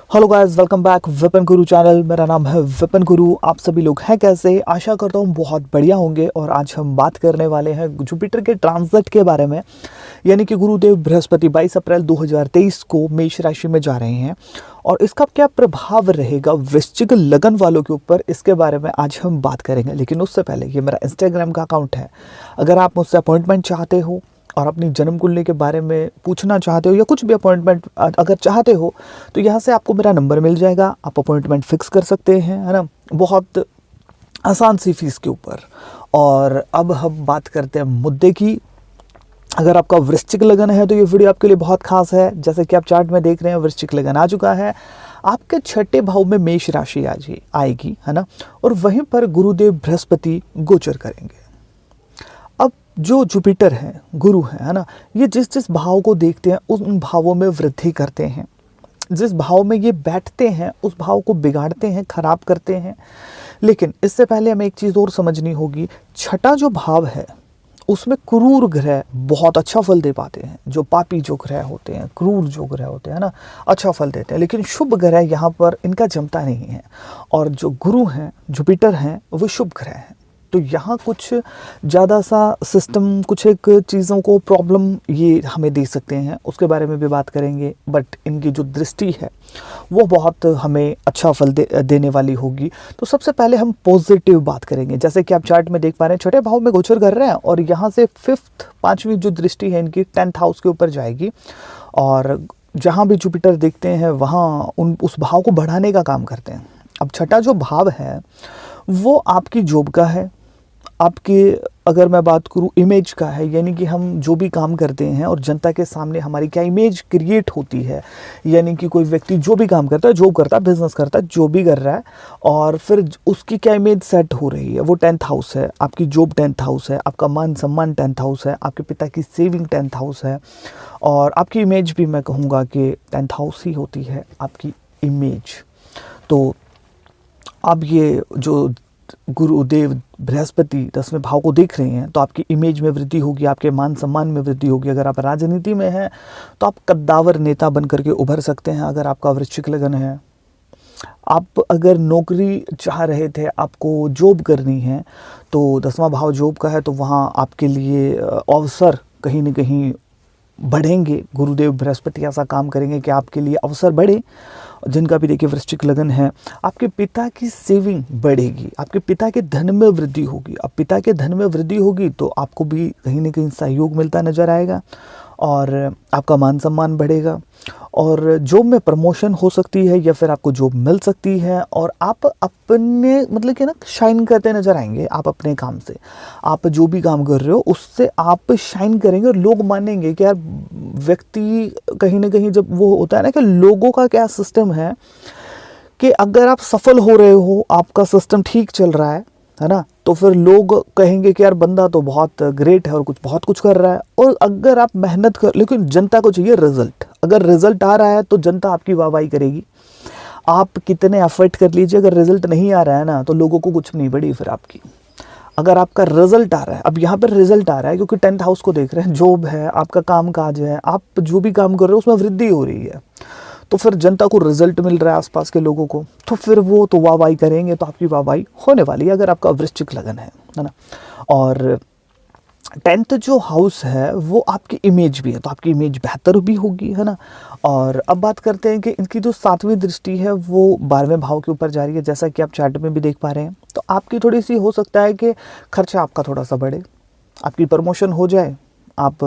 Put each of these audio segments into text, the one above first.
Hello guys, welcome back Vipin गुरु channel. मेरा नाम है विपिन गुरु। आप सभी लोग हैं कैसे? आशा करता हूँ बहुत बढ़िया होंगे। और आज हम बात करने वाले हैं जुपिटर के ट्रांजिट के बारे में, यानी कि गुरुदेव बृहस्पति 22 अप्रैल 2023 को मेष राशि में जा रहे हैं और इसका क्या प्रभाव रहेगा वृश्चिक लगन वालों के ऊपर, इसके बारे में आज हम बात करेंगे। लेकिन उससे पहले ये मेरा इंस्टाग्राम का अकाउंट है, अगर आप मुझसे अपॉइंटमेंट चाहते हो और अपनी जन्म कुंडली के बारे में पूछना चाहते हो या कुछ भी अपॉइंटमेंट अगर चाहते हो तो यहाँ से आपको मेरा नंबर मिल जाएगा, आप अपॉइंटमेंट फिक्स कर सकते हैं, है ना, बहुत आसान सी फीस के ऊपर। और अब हम बात करते हैं मुद्दे की। अगर आपका वृश्चिक लगन है तो ये वीडियो आपके लिए बहुत खास है। जैसे कि आप चार्ट में देख रहे हैं, वृश्चिक लगन आ चुका है, आपके छठे भाव में मेष राशि आएगी, है ना, और वहीं पर गुरुदेव बृहस्पति गोचर करेंगे। अब जो जुपिटर है, गुरु है ना, ये जिस जिस भाव को देखते हैं उन भावों में वृद्धि करते हैं। जिस भाव में ये बैठते हैं उस भाव को बिगाड़ते हैं, खराब करते हैं। लेकिन इससे पहले हमें एक चीज़ और समझनी होगी। छठा जो भाव है उसमें क्रूर ग्रह बहुत अच्छा फल दे पाते हैं। जो पापी जो ग्रह होते हैं, क्रूर जो ग्रह होते हैं ना, अच्छा फल देते हैं। लेकिन शुभ ग्रह यहाँ पर इनका जमता नहीं है। और जो गुरु हैं, जुपिटर हैं, वो शुभ ग्रह हैं। तो यहाँ कुछ ज़्यादा सा सिस्टम, कुछ एक चीज़ों को प्रॉब्लम ये हमें दे सकते हैं, उसके बारे में भी बात करेंगे। बट इनकी जो दृष्टि है वो बहुत हमें अच्छा फल देने वाली होगी। तो सबसे पहले हम पॉजिटिव बात करेंगे। जैसे कि आप चार्ट में देख पा रहे हैं, छठे भाव में गोचर कर रहे हैं और यहाँ से पाँचवीं जो दृष्टि है इनकी 10th हाउस के ऊपर जाएगी। और जहाँ भी जुपिटर देखते हैं वहाँ उस भाव को बढ़ाने का काम करते हैं। अब छठा जो भाव है वो आपकी जॉब का है, आपके, अगर मैं बात करूँ, इमेज का है। यानी कि हम जो भी काम करते हैं और जनता के सामने हमारी क्या इमेज क्रिएट होती है। यानी कि कोई व्यक्ति जो भी काम करता है, जॉब करता है, बिजनेस करता है, जो भी कर रहा है, और फिर उसकी क्या इमेज सेट हो रही है, वो 10th हाउस है। आपकी जॉब 10th हाउस है, आपका मान सम्मान 10th हाउस है, आपके पिता की सेविंग 10th हाउस है। और आपकी इमेज भी मैं कहूँगा कि 10th हाउस ही होती है आपकी इमेज। तो अब ये जो गुरुदेव बृहस्पति 10वें भाव को देख रहे हैं तो आपकी इमेज में वृद्धि होगी, आपके मान सम्मान में वृद्धि होगी। अगर आप राजनीति में हैं तो आप कद्दावर नेता बन करके उभर सकते हैं। अगर आपका वृश्चिक लगन है, आप अगर नौकरी चाह रहे थे, आपको जॉब करनी है, तो 10वां भाव जॉब का है, तो वहाँ आपके लिए अवसर कहीं ना कहीं बढ़ेंगे। गुरुदेव बृहस्पति ऐसा काम करेंगे कि आपके लिए अवसर बढ़े। जिनका भी देखिए वृश्चिक लगन है, आपके पिता की सेविंग बढ़ेगी, आपके पिता के धन में वृद्धि होगी। अब पिता के धन में वृद्धि होगी तो आपको भी कहीं ना कहीं सहयोग मिलता नजर आएगा और आपका मान सम्मान बढ़ेगा। और जॉब में प्रमोशन हो सकती है या फिर आपको जॉब मिल सकती है और आप अपने, मतलब कि ना, शाइन करते नजर आएंगे। आप अपने काम से, आप जो भी काम कर रहे हो उससे आप शाइन करेंगे और लोग मानेंगे कि यार व्यक्ति कहीं ना कहीं, जब वो होता है ना कि लोगों का क्या सिस्टम है कि अगर आप सफल हो रहे हो, आपका सिस्टम ठीक चल रहा है ना, तो फिर लोग कहेंगे कि यार बंदा तो बहुत ग्रेट है और बहुत कुछ कर रहा है। और अगर आप मेहनत कर, लेकिन जनता को चाहिए रिजल्ट। अगर रिजल्ट आ रहा है तो जनता आपकी वाहवाही करेगी। आप कितने एफर्ट कर लीजिए, अगर रिजल्ट नहीं आ रहा है ना तो लोगों को कुछ नहीं पड़ी फिर आपकी। अगर आपका रिजल्ट आ रहा है, अब यहाँ पर रिजल्ट आ रहा है क्योंकि 10th हाउस को देख रहे हैं, जॉब है, आपका काम काज है, आप जो भी काम कर रहे हो उसमें वृद्धि हो रही है, तो फिर जनता को रिजल्ट मिल रहा है, आसपास के लोगों को, तो फिर वो तो वाहवाही करेंगे। तो आपकी वाहवाही होने वाली है अगर आपका वृश्चिक लगन है ना। और 10th जो हाउस है वो आपकी इमेज भी है, तो आपकी इमेज बेहतर भी होगी, है ना। और अब बात करते हैं कि इनकी जो 7वीं दृष्टि है वो 12वें भाव के ऊपर जा रही है। जैसा कि आप चार्ट में भी देख पा रहे हैं, तो आपकी थोड़ी सी हो सकता है कि खर्चा आपका थोड़ा सा बढ़े, आपकी प्रमोशन हो जाए, आप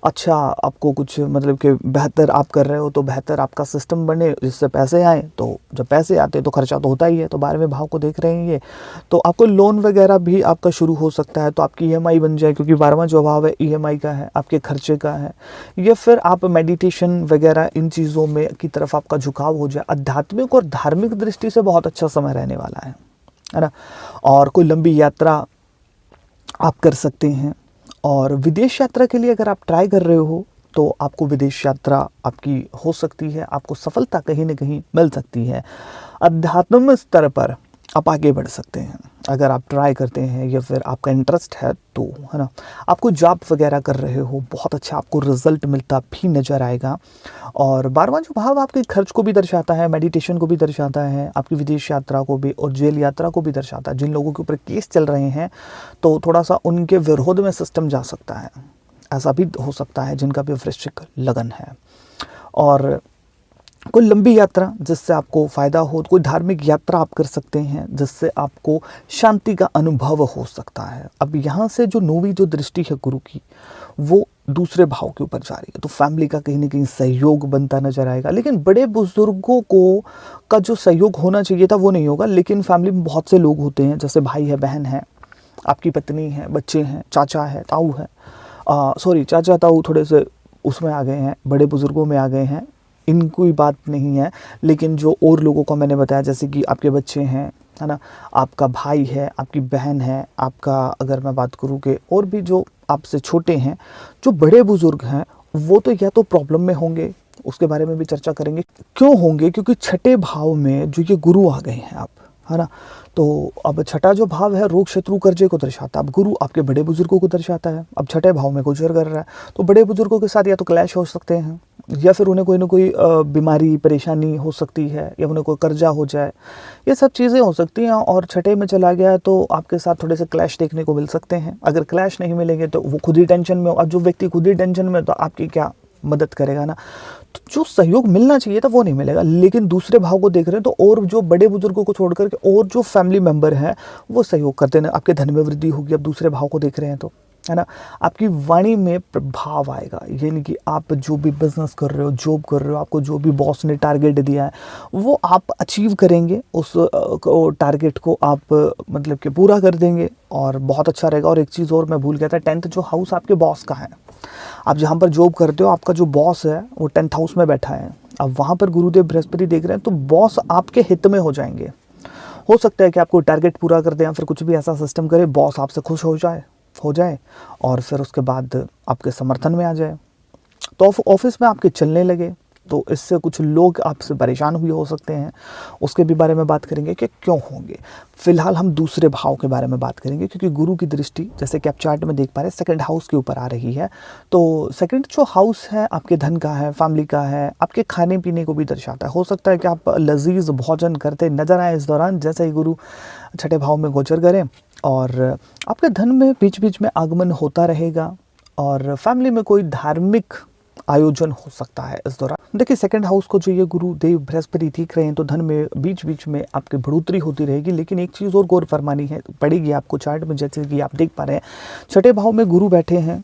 अच्छा, आपको कुछ, मतलब कि बेहतर आप कर रहे हो तो बेहतर आपका सिस्टम बने जिससे पैसे आए। तो जब पैसे आते हैं तो खर्चा तो होता ही है। तो 12वें भाव को देख रहे हैं ये, तो आपको लोन वगैरह भी आपका शुरू हो सकता है, तो आपकी ईएमआई बन जाए, क्योंकि 12वां जो भाव है ईएमआई का है, आपके खर्चे का है। या फिर आप मेडिटेशन वगैरह इन चीज़ों में की तरफ आपका झुकाव हो जाए। आध्यात्मिक और धार्मिक दृष्टि से बहुत अच्छा समय रहने वाला है ना। और कोई लंबी यात्रा आप कर सकते हैं। और विदेश यात्रा के लिए अगर आप ट्राई कर रहे हो तो आपको विदेश यात्रा आपकी हो सकती है, आपको सफलता कहीं ना कहीं मिल सकती है। अध्यात्म स्तर पर आप आगे बढ़ सकते हैं अगर आप ट्राई करते हैं या फिर आपका इंटरेस्ट है तो, है ना। आपको जॉब वगैरह कर रहे हो, बहुत अच्छा आपको रिजल्ट मिलता भी नज़र आएगा। और 12वां जो भाव आपके खर्च को भी दर्शाता है, मेडिटेशन को भी दर्शाता है, आपकी विदेश यात्रा को भी और जेल यात्रा को भी दर्शाता है। जिन लोगों के ऊपर केस चल रहे हैं तो थोड़ा सा उनके विरोध में सिस्टम जा सकता है, ऐसा भी हो सकता है जिनका भी वृश्चिक लगन है। और कोई लंबी यात्रा जिससे आपको फ़ायदा हो, कोई धार्मिक यात्रा आप कर सकते हैं जिससे आपको शांति का अनुभव हो सकता है। अब यहाँ से जो 9वीं जो दृष्टि है गुरु की, वो दूसरे भाव के ऊपर जा रही है, तो फैमिली का कहीं ना कहीं सहयोग बनता नजर आएगा। लेकिन बड़े बुजुर्गों को का जो सहयोग होना चाहिए था वो नहीं होगा। लेकिन फैमिली में बहुत से लोग होते हैं, जैसे भाई है, बहन है, आपकी पत्नी है, बच्चे हैं, चाचा है, ताऊ है, सॉरी चाचा ताऊ थोड़े से उसमें आ गए हैं, बड़े बुजुर्गों में आ गए हैं, इनकोई बात नहीं है। लेकिन जो और लोगों को मैंने बताया, जैसे कि आपके बच्चे हैं, है ना, आपका भाई है, आपकी बहन है, आपका अगर मैं बात करूँ कि और भी जो आपसे छोटे हैं, जो बड़े बुजुर्ग हैं, वो तो या तो प्रॉब्लम में होंगे, उसके बारे में भी चर्चा करेंगे। क्यों होंगे? क्योंकि छठे भाव में जो ये गुरु आ गए हैं आप, है ना। तो अब छठा जो भाव है रोग शत्रु कर्जे को दर्शाता है। अब गुरु आपके बड़े बुजुर्गों को दर्शाता है। अब छठे भाव में गोचर कर रहा है, तो बड़े बुजुर्गों के साथ या तो क्लैश हो सकते हैं, या फिर उन्हें कोई ना कोई बीमारी परेशानी हो सकती है, या उन्हें कोई कर्जा हो जाए, ये सब चीज़ें हो सकती हैं। और छठे में चला गया तो आपके साथ थोड़े से क्लैश देखने को मिल सकते हैं। अगर क्लैश नहीं मिलेंगे तो वो खुद ही टेंशन में हो। अब जो व्यक्ति खुद ही टेंशन में, तो आपकी क्या मदद करेगा ना। तो जो सहयोग मिलना चाहिए था वो नहीं मिलेगा। लेकिन दूसरे भाव को देख रहे हैं तो और जो बड़े बुजुर्गों को छोड़ करके और जो फैमिली मेंबर हैं वो सहयोग करते हैं, आपके धन में वृद्धि होगी। अब दूसरे भाव को देख रहे हैं तो, है ना, आपकी वाणी में प्रभाव आएगा। यानी कि आप जो भी बिजनेस कर रहे हो, जॉब कर रहे हो, आपको जो भी बॉस ने टारगेट दिया है वो आप अचीव करेंगे, उस टारगेट को आप मतलब कि पूरा कर देंगे और बहुत अच्छा रहेगा। और एक चीज़ और मैं भूल गया था, 10th जो हाउस आपके बॉस का है, आप जहाँ पर जॉब करते हो, आपका जो बॉस है वो 10th हाउस में बैठा है। अब वहाँ पर गुरुदेव बृहस्पति देख रहे हैं तो बॉस आपके हित में हो जाएंगे। हो सकता है कि आपको टारगेट पूरा कर दें या फिर कुछ भी ऐसा सिस्टम करे, बॉस आपसे खुश हो जाए और फिर उसके बाद आपके समर्थन में आ जाए, तो ऑफिस में आपके चलने लगे। तो इससे कुछ लोग आपसे परेशान हुए हो सकते हैं, उसके भी बारे में बात करेंगे कि क्यों होंगे। फिलहाल हम दूसरे भाव के बारे में बात करेंगे, क्योंकि गुरु की दृष्टि जैसे कि आप चार्ट में देख पा रहे हैं सेकंड हाउस के ऊपर आ रही है। तो सेकंड जो हाउस है आपके धन का है, फैमिली का है, आपके खाने पीने को भी दर्शाता है। हो सकता है कि आप लजीज भोजन करते नजर आए इस दौरान, जैसे ही गुरु छठे भाव में गोचर करें। और आपके धन में बीच बीच में आगमन होता रहेगा और फैमिली में कोई धार्मिक आयोजन हो सकता है इस दौरान। देखिए सेकंड हाउस को जो ये गुरु देव बृहस्पति देख रहे हैं तो धन में बीच बीच में आपकी बढ़ोतरी होती रहेगी। लेकिन एक चीज़ और गौर फरमानी है पड़ेगी आपको चार्ट में, जैसे कि आप देख पा रहे हैं छठे भाव में गुरु बैठे हैं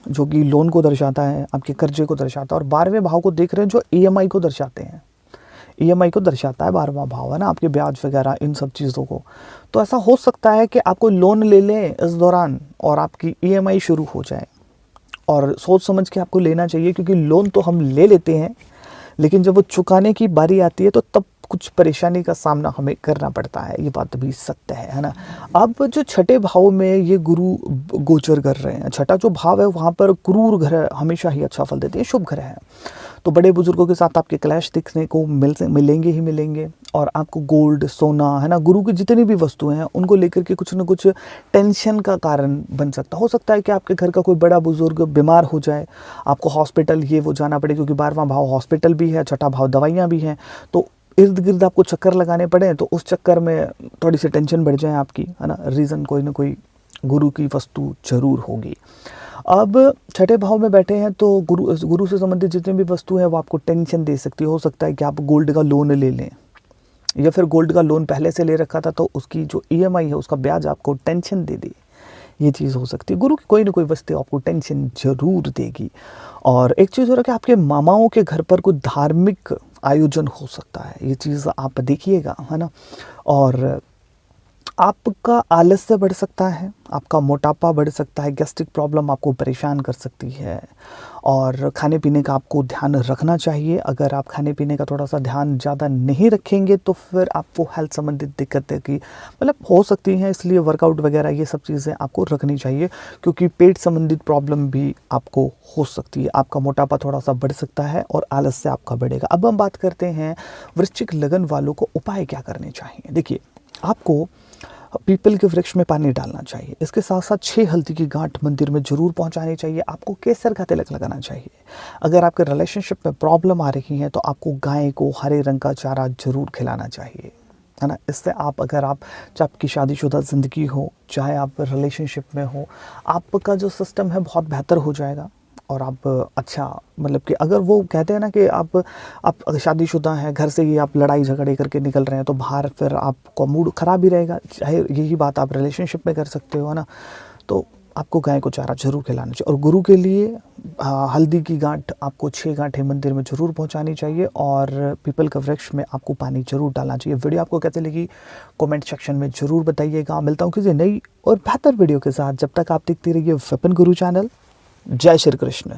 जो कि लोन को दर्शाता है, आपके कर्जे को दर्शाता है। और 12वें भाव को देख रहे हैं जो EMI को दर्शाते हैं, EMI को दर्शाता है 12वां भाव, है ना, आपके ब्याज वगैरह इन सब चीज़ों को। तो ऐसा हो सकता है कि आपको लोन ले लें इस दौरान और आपकी EMI शुरू हो जाए, और सोच समझ के आपको लेना चाहिए, क्योंकि लोन तो हम ले लेते हैं लेकिन जब वो चुकाने की बारी आती है तो तब कुछ परेशानी का सामना हमें करना पड़ता है। ये बात भी सत्य है ना। अब जो छठे भाव में ये गुरु गोचर कर रहे हैं, छठा जो भाव है वहाँ पर क्रूर ग्रह हमेशा ही अच्छा फल देते हैं, शुभ ग्रह है। तो बड़े बुजुर्गों के साथ आपके क्लैश दिखने को मिलेंगे ही मिलेंगे। और आपको गोल्ड, सोना, है ना, गुरु की जितनी भी वस्तुएं हैं उनको लेकर के कुछ न कुछ टेंशन का कारण बन सकता हो सकता है कि आपके घर का कोई बड़ा बुजुर्ग बीमार हो जाए, आपको हॉस्पिटल ये वो जाना पड़े, क्योंकि 12वां भाव हॉस्पिटल भी है, छठा भाव दवाइयाँ भी हैं। तो इर्द गिर्द आपको चक्कर लगाने पड़े तो उस चक्कर में थोड़ी सी टेंशन बढ़ जाए आपकी, है ना। रीज़न कोई ना कोई गुरु की वस्तु जरूर होगी। अब छठे भाव में बैठे हैं तो गुरु से संबंधित जितनी भी वस्तु है वो आपको टेंशन दे सकती है। हो सकता है कि आप गोल्ड का लोन ले लें, या फिर गोल्ड का लोन पहले से ले रखा था तो उसकी जो EMI है उसका ब्याज आपको टेंशन दे दे, ये चीज़ हो सकती है। गुरु की कोई ना कोई वस्तु आपको टेंशन जरूर देगी। और एक चीज़ हो रहा है कि आपके मामाओं के घर पर कोई धार्मिक आयोजन हो सकता है, ये चीज़ आप देखिएगा, है ना। और आपका आलस्य बढ़ सकता है, आपका मोटापा बढ़ सकता है, गैस्ट्रिक प्रॉब्लम आपको परेशान कर सकती है। और खाने पीने का आपको ध्यान रखना चाहिए। अगर आप खाने पीने का थोड़ा सा ध्यान ज़्यादा नहीं रखेंगे तो फिर आपको हेल्थ संबंधित दिक्कतें की मतलब हो सकती हैं, इसलिए वर्कआउट वगैरह ये सब चीज़ें आपको रखनी चाहिए, क्योंकि पेट संबंधित प्रॉब्लम भी आपको हो सकती है। आपका मोटापा थोड़ा सा बढ़ सकता है और आलस्य आपका बढ़ेगा। अब हम बात करते हैं वृश्चिक लगन वालों को उपाय क्या करने चाहिए। देखिए आपको पीपल के वृक्ष में पानी डालना चाहिए। इसके साथ साथ 6 हल्दी की गांठ मंदिर में ज़रूर पहुंचानी चाहिए। आपको केसर का तिलक लगाना चाहिए। अगर आपके रिलेशनशिप में प्रॉब्लम आ रही है तो आपको गाय को हरे रंग का चारा ज़रूर खिलाना चाहिए, है ना। इससे आप चाहे आपकी शादीशुदा ज़िंदगी हो, चाहे आप रिलेशनशिप में हो, आपका जो सिस्टम है बहुत बेहतर हो जाएगा। और आप अच्छा, मतलब कि अगर वो कहते हैं ना कि आप अगर शादीशुदा हैं, घर से ही आप लड़ाई झगड़े करके निकल रहे हैं तो बाहर फिर आपका मूड ख़राब ही रहेगा। चाहे यही बात आप रिलेशनशिप में कर सकते हो, है ना। तो आपको गाय को चारा ज़रूर खिलाना चाहिए। और गुरु के लिए हल्दी की गांठ आपको 6 गांठें मंदिर में ज़रूर पहुंचानी चाहिए और पीपल का वृक्ष में आपको पानी ज़रूर डालना चाहिए। वीडियो आपको कैसे लगी कमेंट सेक्शन में ज़रूर बताइएगा। मिलता हूँ किसी नई और बेहतर वीडियो के साथ। जब तक आप देखते रहिए विपिन गुरु चैनल। जय श्री कृष्ण।